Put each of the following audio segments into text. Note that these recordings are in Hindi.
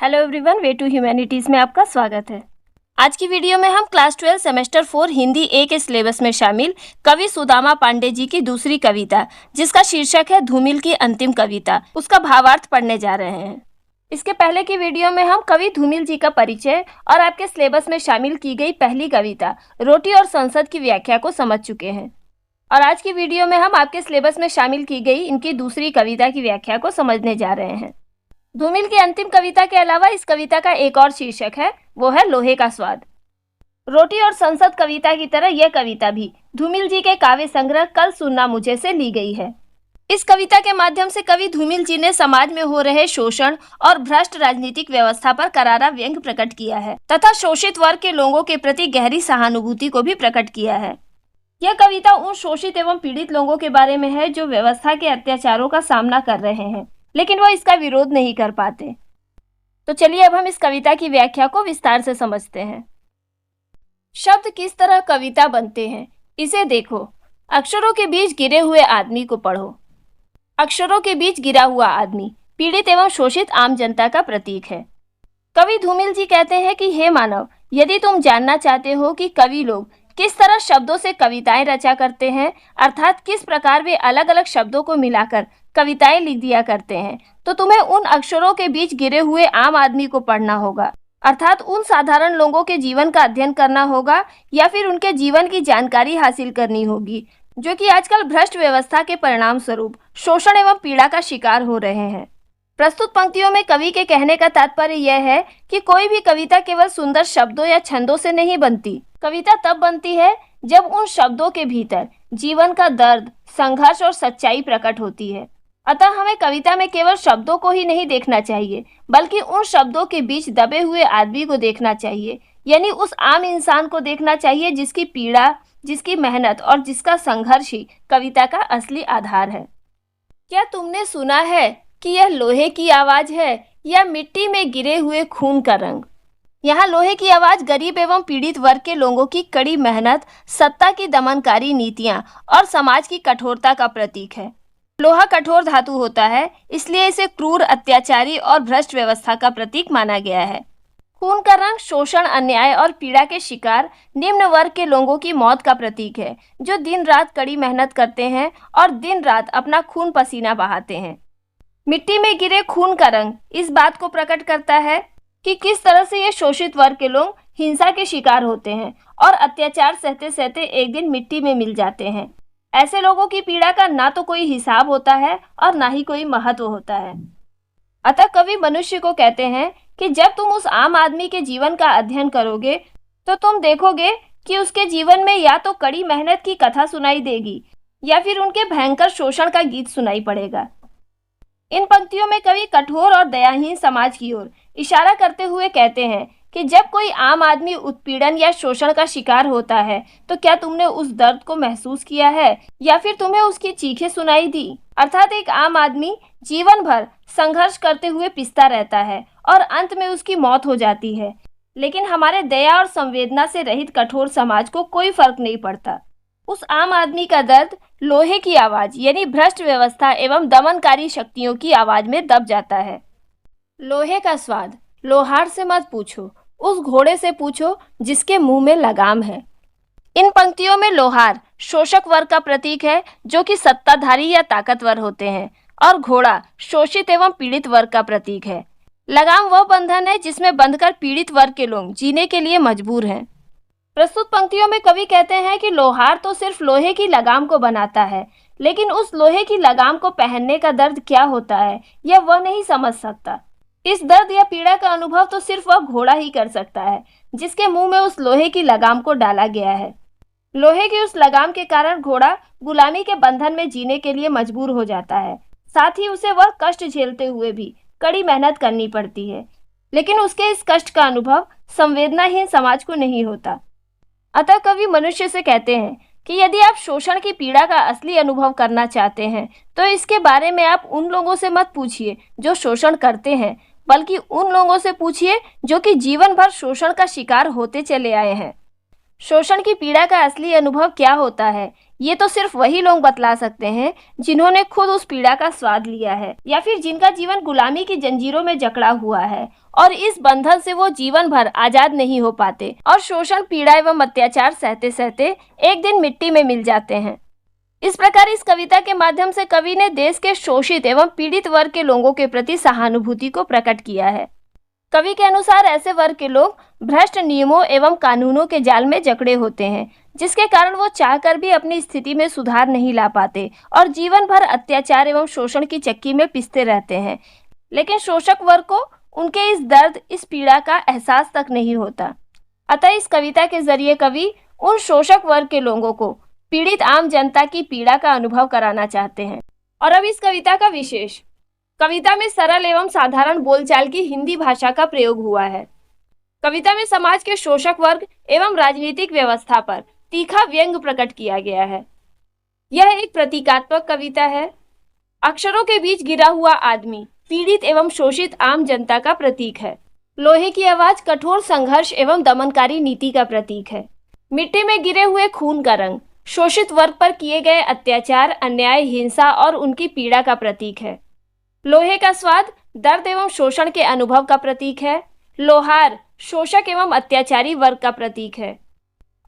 Hello everyone, way to humanities में आपका स्वागत है। आज की वीडियो में हम क्लास 12 सेमेस्टर 4 हिंदी ए के सिलेबस में शामिल कवि सुदामा पांडे जी की दूसरी कविता, जिसका शीर्षक है धूमिल की अंतिम कविता, उसका भावार्थ पढ़ने जा रहे हैं। इसके पहले की वीडियो में हम कवि धूमिल जी का परिचय और आपके सिलेबस में शामिल की गई पहली कविता रोटी और संसद की व्याख्या को समझ चुके हैं, और आज की वीडियो में हम आपके सिलेबस में शामिल की गई इनकी दूसरी कविता की व्याख्या को समझने जा रहे हैं। धूमिल की अंतिम कविता के अलावा इस कविता का एक और शीर्षक है, वो है लोहे का स्वाद। रोटी और संसद कविता की तरह यह कविता भी धूमिल जी के काव्य संग्रह कल सुनना मुझे से ली गई है। इस कविता के माध्यम से कवि धूमिल जी ने समाज में हो रहे शोषण और भ्रष्ट राजनीतिक व्यवस्था पर करारा व्यंग प्रकट किया है तथा शोषित वर्ग के लोगों के प्रति गहरी सहानुभूति को भी प्रकट किया है। यह कविता उन शोषित एवं पीड़ित लोगों के बारे में है जो व्यवस्था के अत्याचारों का सामना कर रहे हैं, लेकिन वो इसका विरोध नहीं कर पाते। तो चलिए अब हम इस कविता की व्याख्या को विस्तार से समझते हैं। शब्द किस तरह कविता बनते हैं, इसे देखो। अक्षरों के बीच गिरे हुए आदमी को पढ़ो। अक्षरों के बीच गिरा हुआ आदमी पीड़ित एवं शोषित आम जनता का प्रतीक है। कवि धूमिल जी कहते हैं कि हे मानव, यदि तुम जानना चाहते हो कि कवि लोग किस तरह शब्दों से कविताएं रचा करते हैं, अर्थात किस प्रकार वे अलग अलग शब्दों को मिलाकर कविताएं लिख दिया करते हैं, तो तुम्हें उन अक्षरों के बीच गिरे हुए आम आदमी को पढ़ना होगा, अर्थात उन साधारण लोगों के जीवन का अध्ययन करना होगा या फिर उनके जीवन की जानकारी हासिल करनी होगी, जो कि आजकल भ्रष्ट व्यवस्था के परिणाम स्वरूप शोषण एवं पीड़ा का शिकार हो रहे हैं। प्रस्तुत पंक्तियों में कवि के कहने का तात्पर्य यह है कि कोई भी कविता केवल सुंदर शब्दों या छंदों से नहीं बनती। कविता तब बनती है जब उन शब्दों के भीतर जीवन का दर्द, संघर्ष और सच्चाई प्रकट होती है। अतः हमें कविता में केवल शब्दों को ही नहीं देखना चाहिए, बल्कि उन शब्दों के बीच दबे हुए आदमी को देखना चाहिए, यानी उस आम इंसान को देखना चाहिए जिसकी पीड़ा, जिसकी मेहनत और जिसका संघर्ष ही कविता का असली आधार है। क्या तुमने सुना है कि यह लोहे की आवाज है या मिट्टी में गिरे हुए खून का रंग? यहाँ लोहे की आवाज गरीब एवं पीड़ित वर्ग के लोगों की कड़ी मेहनत, सत्ता की दमनकारी नीतियां और समाज की कठोरता का प्रतीक है। लोहा कठोर धातु होता है, इसलिए इसे क्रूर, अत्याचारी और भ्रष्ट व्यवस्था का प्रतीक माना गया है। खून का रंग शोषण, अन्याय और पीड़ा के शिकार निम्न वर्ग के लोगों की मौत का प्रतीक है, जो दिन रात कड़ी मेहनत करते हैं और दिन रात अपना खून पसीना बहाते हैं। मिट्टी में गिरे खून का रंग इस बात को प्रकट करता है कि किस तरह से ये शोषित वर्ग के लोग हिंसा के शिकार होते हैं और अत्याचार सहते सहते एक दिन मिट्टी में मिल जाते हैं। ऐसे लोगों की पीड़ा का ना तो कोई हिसाब होता है और ना ही कोई महत्व होता है। अतः कवि मनुष्य को कहते हैं कि जब तुम उस आम आदमी के जीवन का अध्ययन करोगे तो तुम देखोगे कि उसके जीवन में या तो कड़ी मेहनत की कथा सुनाई देगी या फिर उनके भयंकर शोषण का गीत सुनाई पड़ेगा। इन पंक्तियों में कवि कठोर और दयाहीन समाज की ओर इशारा करते हुए कहते हैं कि जब कोई आम आदमी उत्पीड़न या शोषण का शिकार होता है तो क्या तुमने उस दर्द को महसूस किया है या फिर तुम्हें उसकी चीखें सुनाई दी? अर्थात एक आम आदमी जीवन भर संघर्ष करते हुए पिसता रहता है और अंत में उसकी मौत हो जाती है, लेकिन हमारे दया और संवेदना से रहित कठोर समाज को कोई फर्क नहीं पड़ता। उस आम आदमी का दर्द लोहे की आवाज यानी भ्रष्ट व्यवस्था एवं दमनकारी शक्तियों की आवाज में दब जाता है। लोहे का स्वाद लोहार से मत पूछो, उस घोड़े से पूछो जिसके मुंह में लगाम है। इन पंक्तियों में लोहार शोषक वर्ग का प्रतीक है, जो कि सत्ताधारी या ताकतवर होते हैं, और घोड़ा शोषित एवं पीड़ित वर्ग का प्रतीक है। लगाम वह बंधन है जिसमें बंधकर पीड़ित वर्ग के लोग जीने के लिए मजबूर हैं। प्रस्तुत पंक्तियों में कवि कहते हैं कि लोहार तो सिर्फ लोहे की लगाम को बनाता है, लेकिन उस लोहे की लगाम को पहनने का दर्द क्या होता है यह वह नहीं समझ सकता। इस दर्द या पीड़ा का अनुभव तो सिर्फ वह घोड़ा ही कर सकता है जिसके मुंह में उस लोहे की लगाम को डाला गया है। लोहे की उस लगाम के कारण घोड़ा गुलामी के बंधन में जीने के लिए मजबूर हो जाता है, साथ ही उसे वह कष्ट झेलते हुए भी कड़ी मेहनत करनी पड़ती है, लेकिन उसके इस कष्ट का अनुभव संवेदनाहीन समाज को नहीं होता। अतः कवि मनुष्य से कहते हैं कि यदि आप शोषण की पीड़ा का असली अनुभव करना चाहते हैं तो इसके बारे में आप उन लोगों से मत पूछिए जो शोषण करते हैं, बल्कि उन लोगों से पूछिए जो कि जीवन भर शोषण का शिकार होते चले आए हैं। शोषण की पीड़ा का असली अनुभव क्या होता है ये तो सिर्फ वही लोग बतला सकते हैं जिन्होंने खुद उस पीड़ा का स्वाद लिया है या फिर जिनका जीवन गुलामी की जंजीरों में जकड़ा हुआ है और इस बंधन से वो जीवन भर आजाद नहीं हो पाते और शोषण, पीड़ा एवं अत्याचार सहते सहते एक दिन मिट्टी में मिल जाते हैं। इस प्रकार इस कविता के माध्यम से कवि ने देश के शोषित एवं पीड़ित वर्ग के लोगों के प्रति सहानुभूति को प्रकट किया है। कवि के अनुसार ऐसे वर्ग के लोग भ्रष्ट नियमों एवं कानूनों के जाल में जकड़े होते हैं, जिसके कारण वो चाहकर भी अपनी स्थिति में सुधार नहीं ला पाते और जीवन भर अत्याचार एवं शोषण की चक्की में पिसते रहते हैं। लेकिन शोषक वर्ग को उनके इस दर्द, इस पीड़ा का एहसास तक नहीं होता। अतः इस कविता के जरिए कवि उन शोषक वर्ग के लोगों को पीड़ित आम जनता की पीड़ा का अनुभव कराना चाहते हैं। और अब इस कविता का विशेष, कविता में सरल एवं साधारण बोलचाल की हिंदी भाषा का प्रयोग हुआ है। कविता में समाज के शोषक वर्ग एवं राजनीतिक व्यवस्था पर तीखा व्यंग प्रकट किया गया है। यह एक प्रतीकात्मक कविता है। अक्षरों के बीच गिरा हुआ आदमी पीड़ित एवं शोषित आम जनता का प्रतीक है। लोहे की आवाज कठोर संघर्ष एवं दमनकारी नीति का प्रतीक है। मिट्टी में गिरे हुए खून का रंग शोषित वर्ग पर किए गए अत्याचार, अन्याय, हिंसा और उनकी पीड़ा का प्रतीक है। लोहे का स्वाद दर्द एवं शोषण के अनुभव का प्रतीक है। लोहार शोषक एवं अत्याचारी वर्ग का प्रतीक है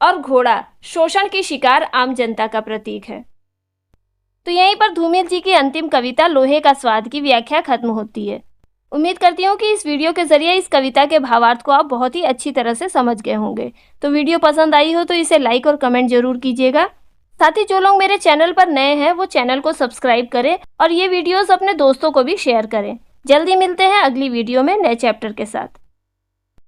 और घोड़ा शोषण की शिकार आम जनता का प्रतीक है। तो यहीं पर धूमिल जी की अंतिम कविता लोहे का स्वाद की व्याख्या खत्म होती है। उम्मीद करती हूँ कि इस वीडियो के जरिए इस कविता के भावार्थ को आप बहुत ही अच्छी तरह से समझ गए होंगे। तो वीडियो पसंद आई हो तो इसे लाइक और कमेंट जरूर कीजिएगा। साथ ही जो लोग मेरे चैनल पर नए हैं वो चैनल को सब्सक्राइब करें और ये वीडियोस अपने दोस्तों को भी शेयर करें। जल्दी मिलते हैं अगली वीडियो में नए चैप्टर के साथ।